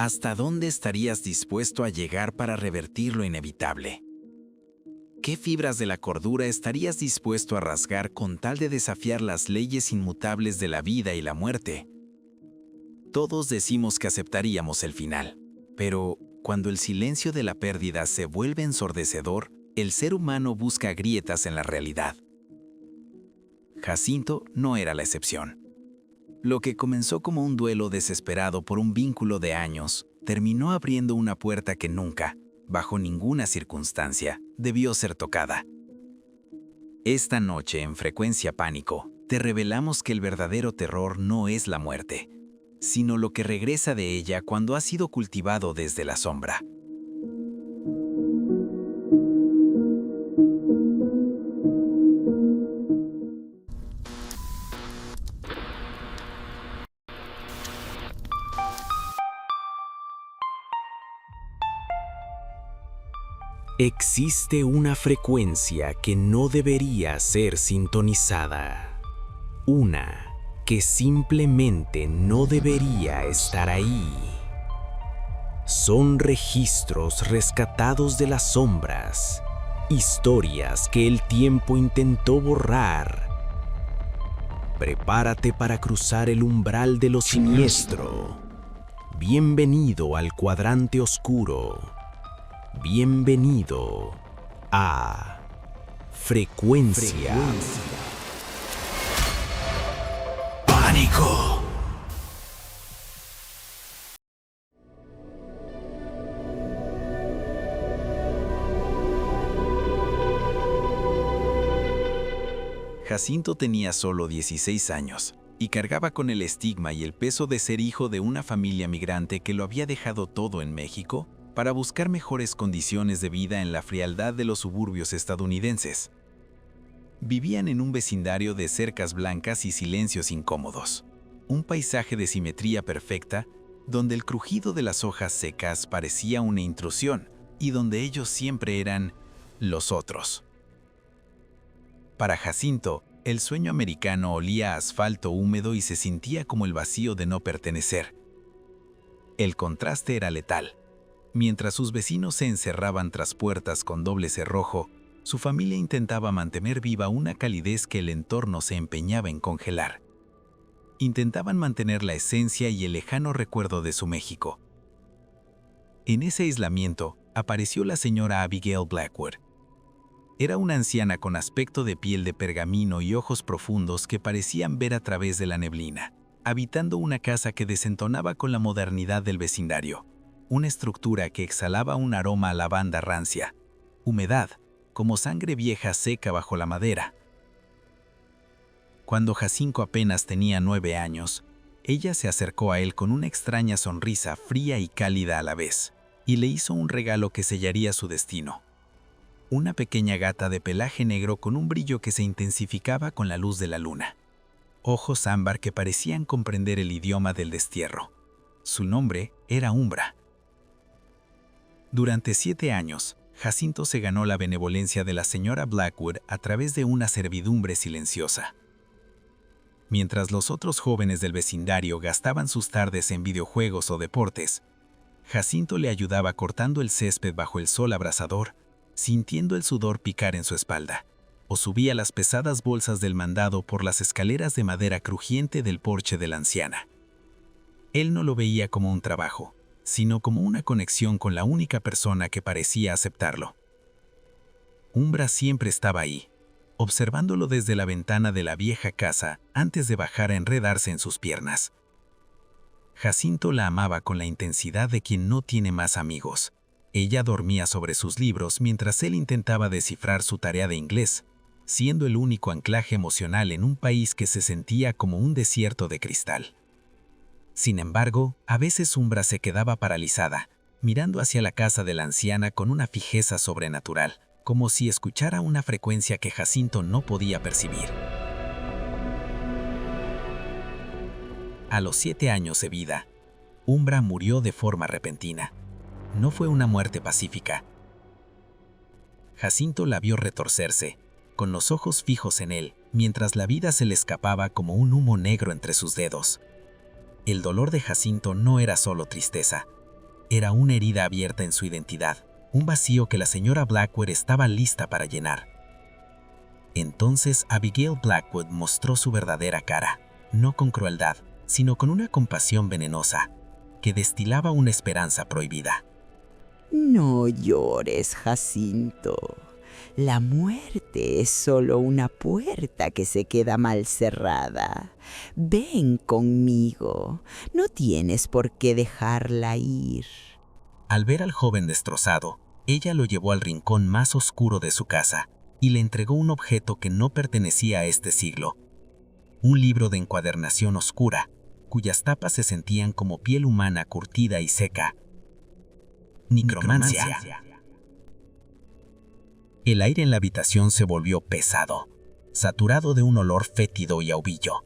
¿Hasta dónde estarías dispuesto a llegar para revertir lo inevitable? ¿Qué fibras de la cordura estarías dispuesto a rasgar con tal de desafiar las leyes inmutables de la vida y la muerte? Todos decimos que aceptaríamos el final, pero cuando el silencio de la pérdida se vuelve ensordecedor, el ser humano busca grietas en la realidad. Jacinto no era la excepción. Lo que comenzó como un duelo desesperado por un vínculo de años, terminó abriendo una puerta que nunca, bajo ninguna circunstancia, debió ser tocada. Esta noche en Frecuencia Pánico, te revelamos que el verdadero terror no es la muerte, sino lo que regresa de ella cuando ha sido cultivado desde la sombra. Existe una frecuencia que no debería ser sintonizada. Una que simplemente no debería estar ahí. Son registros rescatados de las sombras, historias que el tiempo intentó borrar. Prepárate para cruzar el umbral de lo siniestro. Bienvenido al cuadrante oscuro. Bienvenido a Frecuencia Pánico. Jacinto tenía solo 16 años y cargaba con el estigma y el peso de ser hijo de una familia migrante que lo había dejado todo en México para buscar mejores condiciones de vida en la frialdad de los suburbios estadounidenses. Vivían en un vecindario de cercas blancas y silencios incómodos, un paisaje de simetría perfecta, donde el crujido de las hojas secas parecía una intrusión y donde ellos siempre eran los otros. Para Jacinto, el sueño americano olía a asfalto húmedo y se sentía como el vacío de no pertenecer. El contraste era letal. Mientras sus vecinos se encerraban tras puertas con doble cerrojo, su familia intentaba mantener viva una calidez que el entorno se empeñaba en congelar. Intentaban mantener la esencia y el lejano recuerdo de su México. En ese aislamiento, apareció la señora Abigail Blackwood. Era una anciana con aspecto de piel de pergamino y ojos profundos que parecían ver a través de la neblina, habitando una casa que desentonaba con la modernidad del vecindario. Una estructura que exhalaba un aroma a lavanda rancia, humedad, como sangre vieja seca bajo la madera. Cuando Jacinto apenas tenía 9 años, ella se acercó a él con una extraña sonrisa fría y cálida a la vez, y le hizo un regalo que sellaría su destino. Una pequeña gata de pelaje negro con un brillo que se intensificaba con la luz de la luna. Ojos ámbar que parecían comprender el idioma del destierro. Su nombre era Umbra. Durante 7 años, Jacinto se ganó la benevolencia de la señora Blackwood a través de una servidumbre silenciosa. Mientras los otros jóvenes del vecindario gastaban sus tardes en videojuegos o deportes, Jacinto le ayudaba cortando el césped bajo el sol abrasador, sintiendo el sudor picar en su espalda, o subía las pesadas bolsas del mandado por las escaleras de madera crujiente del porche de la anciana. Él no lo veía como un trabajo, sino como una conexión con la única persona que parecía aceptarlo. Umbra siempre estaba ahí, observándolo desde la ventana de la vieja casa antes de bajar a enredarse en sus piernas. Jacinto la amaba con la intensidad de quien no tiene más amigos. Ella dormía sobre sus libros mientras él intentaba descifrar su tarea de inglés, siendo el único anclaje emocional en un país que se sentía como un desierto de cristal. Sin embargo, a veces Umbra se quedaba paralizada, mirando hacia la casa de la anciana con una fijeza sobrenatural, como si escuchara una frecuencia que Jacinto no podía percibir. A los 7 años de vida, Umbra murió de forma repentina. No fue una muerte pacífica. Jacinto la vio retorcerse, con los ojos fijos en él, mientras la vida se le escapaba como un humo negro entre sus dedos. El dolor de Jacinto no era solo tristeza, Era una herida abierta en su identidad, un vacío que la señora Blackwood estaba lista para llenar. Entonces Abigail Blackwood mostró su verdadera cara, no con crueldad, sino con una compasión venenosa, que destilaba una esperanza prohibida. No llores, Jacinto. La muerte es solo una puerta que se queda mal cerrada. Ven conmigo, no tienes por qué dejarla ir. Al ver al joven destrozado, ella lo llevó al rincón más oscuro de su casa y le entregó un objeto que no pertenecía a este siglo. Un libro de encuadernación oscura, cuyas tapas se sentían como piel humana curtida y seca. Necromancia. El aire en la habitación se volvió pesado, saturado de un olor fétido y a ovillo.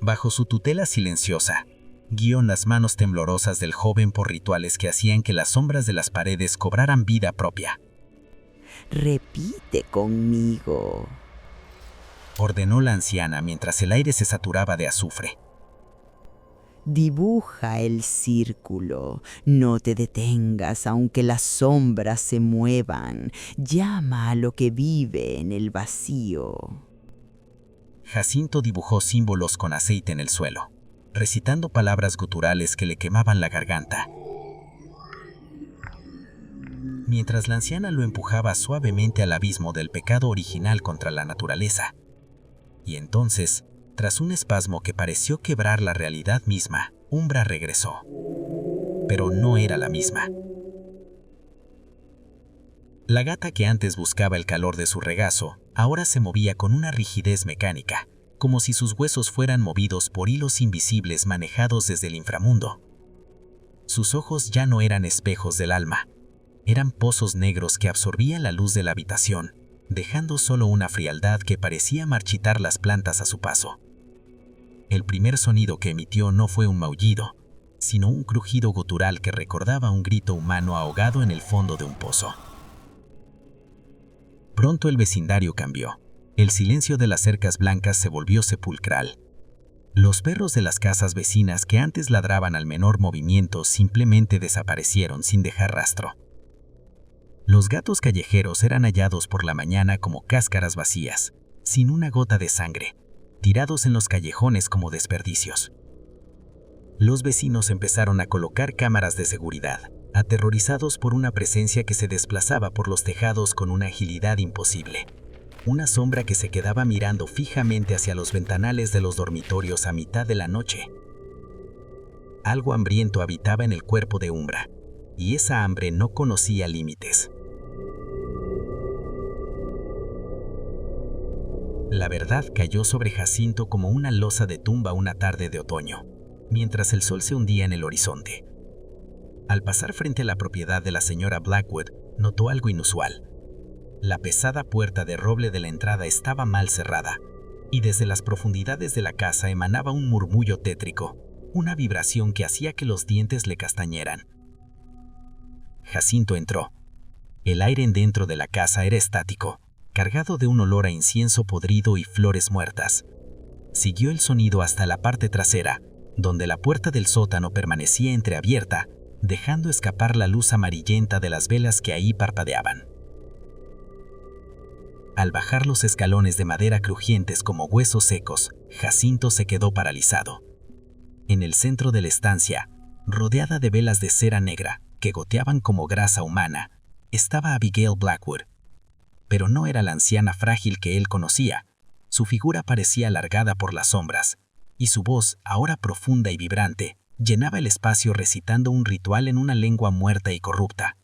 Bajo su tutela silenciosa, guió las manos temblorosas del joven por rituales que hacían que las sombras de las paredes cobraran vida propia. Repite conmigo, ordenó la anciana mientras el aire se saturaba de azufre. Dibuja el círculo, no te detengas aunque las sombras se muevan. Llama a lo que vive en el vacío. Jacinto dibujó símbolos con aceite en el suelo, recitando palabras guturales que le quemaban la garganta. Mientras la anciana lo empujaba suavemente al abismo del pecado original contra la naturaleza. Y entonces, tras un espasmo que pareció quebrar la realidad misma, Umbra regresó. Pero no era la misma. La gata que antes buscaba el calor de su regazo, ahora se movía con una rigidez mecánica, como si sus huesos fueran movidos por hilos invisibles manejados desde el inframundo. Sus ojos ya no eran espejos del alma, eran pozos negros que absorbían la luz de la habitación, dejando solo una frialdad que parecía marchitar las plantas a su paso. El primer sonido que emitió no fue un maullido, sino un crujido gutural que recordaba un grito humano ahogado en el fondo de un pozo. Pronto el vecindario cambió. El silencio de las cercas blancas se volvió sepulcral. Los perros de las casas vecinas que antes ladraban al menor movimiento simplemente desaparecieron sin dejar rastro. Los gatos callejeros eran hallados por la mañana como cáscaras vacías, sin una gota de sangre, tirados en los callejones como desperdicios. Los vecinos empezaron a colocar cámaras de seguridad, aterrorizados por una presencia que se desplazaba por los tejados con una agilidad imposible. Una sombra que se quedaba mirando fijamente hacia los ventanales de los dormitorios a mitad de la noche. Algo hambriento habitaba en el cuerpo de Umbra, y esa hambre no conocía límites. La verdad cayó sobre Jacinto como una losa de tumba una tarde de otoño, mientras el sol se hundía en el horizonte. Al pasar frente a la propiedad de la señora Blackwood, notó algo inusual. La pesada puerta de roble de la entrada estaba mal cerrada, y desde las profundidades de la casa emanaba un murmullo tétrico, una vibración que hacía que los dientes le castañeran. Jacinto entró. El aire dentro de la casa era estático, cargado de un olor a incienso podrido y flores muertas. Siguió el sonido hasta la parte trasera, donde la puerta del sótano permanecía entreabierta, dejando escapar la luz amarillenta de las velas que ahí parpadeaban. Al bajar los escalones de madera crujientes como huesos secos, Jacinto se quedó paralizado. En el centro de la estancia, rodeada de velas de cera negra que goteaban como grasa humana, estaba Abigail Blackwood. Pero no era la anciana frágil que él conocía. Su figura parecía alargada por las sombras, y su voz, ahora profunda y vibrante, llenaba el espacio recitando un ritual en una lengua muerta y corrupta.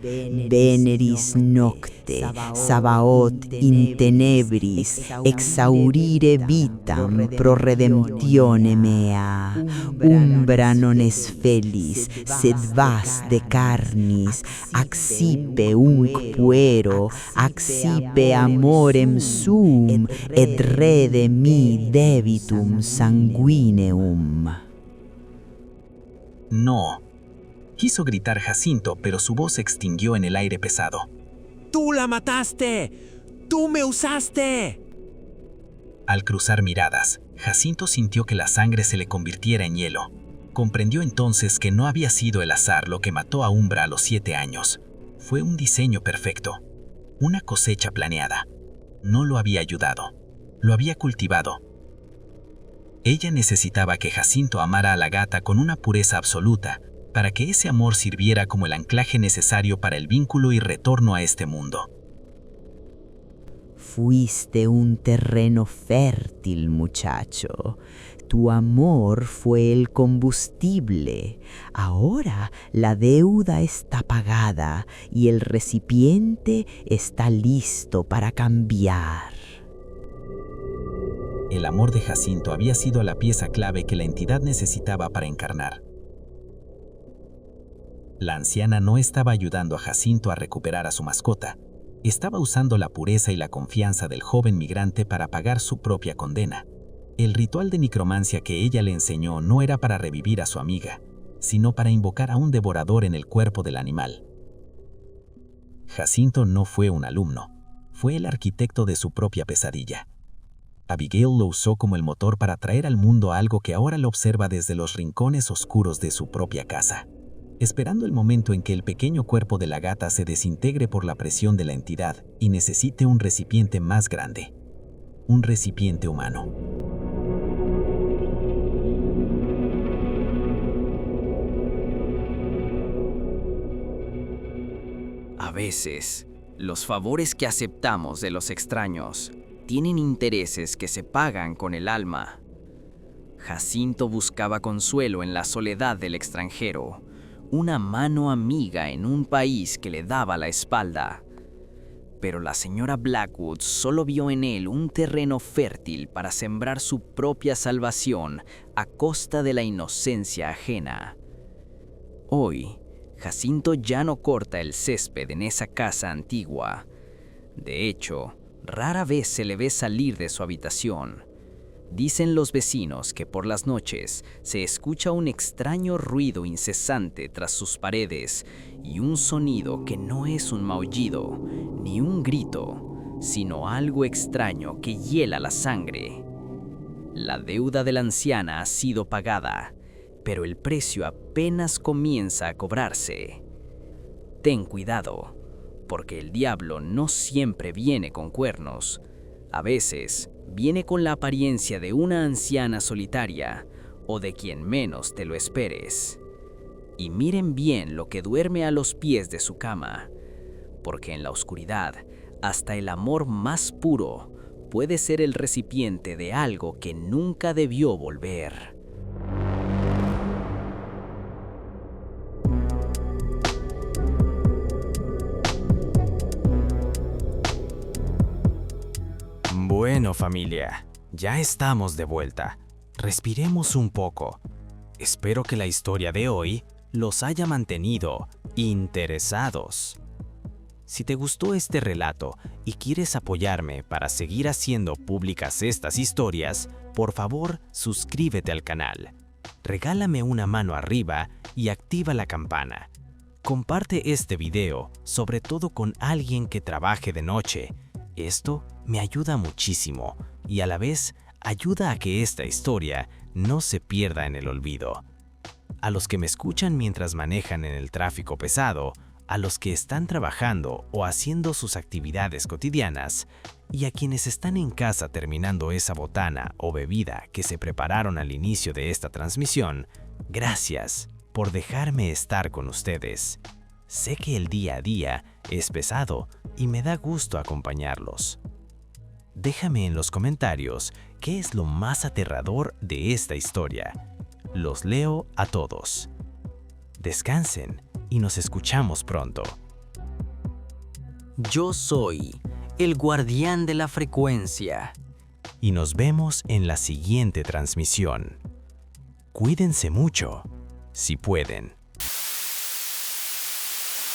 Veneris nocte, Sabaoth in tenebris, exaurire vitam pro redemptione mea. Umbra non es felis, sed vas de carnis, accipe unc puero, accipe amorem sum, et rede mi debitum sanguineum. No. Quiso gritar Jacinto, pero su voz se extinguió en el aire pesado. ¡Tú la mataste! ¡Tú me usaste! Al cruzar miradas, Jacinto sintió que la sangre se le convirtiera en hielo. Comprendió entonces que no había sido el azar lo que mató a Umbra a los 7 años. Fue un diseño perfecto, una cosecha planeada. No lo había ayudado, lo había cultivado. Ella necesitaba que Jacinto amara a la gata con una pureza absoluta, para que ese amor sirviera como el anclaje necesario para el vínculo y retorno a este mundo. Fuiste un terreno fértil, muchacho. Tu amor fue el combustible. Ahora la deuda está pagada y el recipiente está listo para cambiar. El amor de Jacinto había sido la pieza clave que la entidad necesitaba para encarnar. La anciana no estaba ayudando a Jacinto a recuperar a su mascota. Estaba usando la pureza y la confianza del joven migrante para pagar su propia condena. El ritual de necromancia que ella le enseñó no era para revivir a su amiga, sino para invocar a un devorador en el cuerpo del animal. Jacinto no fue un alumno, fue el arquitecto de su propia pesadilla. Abigail lo usó como el motor para traer al mundo algo que ahora lo observa desde los rincones oscuros de su propia casa, esperando el momento en que el pequeño cuerpo de la gata se desintegre por la presión de la entidad y necesite un recipiente más grande, un recipiente humano. A veces, los favores que aceptamos de los extraños tienen intereses que se pagan con el alma. Jacinto buscaba consuelo en la soledad del extranjero, una mano amiga en un país que le daba la espalda. Pero la señora Blackwood solo vio en él un terreno fértil para sembrar su propia salvación a costa de la inocencia ajena. Hoy, Jacinto ya no corta el césped en esa casa antigua. De hecho, rara vez se le ve salir de su habitación. Dicen los vecinos que por las noches se escucha un extraño ruido incesante tras sus paredes y un sonido que no es un maullido ni un grito, sino algo extraño que hiela la sangre. La deuda de la anciana ha sido pagada, pero el precio apenas comienza a cobrarse. Ten cuidado, porque el diablo no siempre viene con cuernos. A veces viene con la apariencia de una anciana solitaria o de quien menos te lo esperes. Y miren bien lo que duerme a los pies de su cama, porque en la oscuridad, hasta el amor más puro puede ser el recipiente de algo que nunca debió volver. Bueno, familia, ya estamos de vuelta. Respiremos un poco. Espero que la historia de hoy los haya mantenido interesados. Si te gustó este relato y quieres apoyarme para seguir haciendo públicas estas historias, por favor, suscríbete al canal. Regálame una mano arriba y activa la campana. Comparte este video, sobre todo con alguien que trabaje de noche. Esto me ayuda muchísimo y a la vez ayuda a que esta historia no se pierda en el olvido. A los que me escuchan mientras manejan en el tráfico pesado, a los que están trabajando o haciendo sus actividades cotidianas, y a quienes están en casa terminando esa botana o bebida que se prepararon al inicio de esta transmisión, gracias por dejarme estar con ustedes. Sé que el día a día es pesado y me da gusto acompañarlos. Déjame en los comentarios qué es lo más aterrador de esta historia. Los leo a todos. Descansen y nos escuchamos pronto. Yo soy el guardián de la frecuencia. Y nos vemos en la siguiente transmisión. Cuídense mucho, si pueden.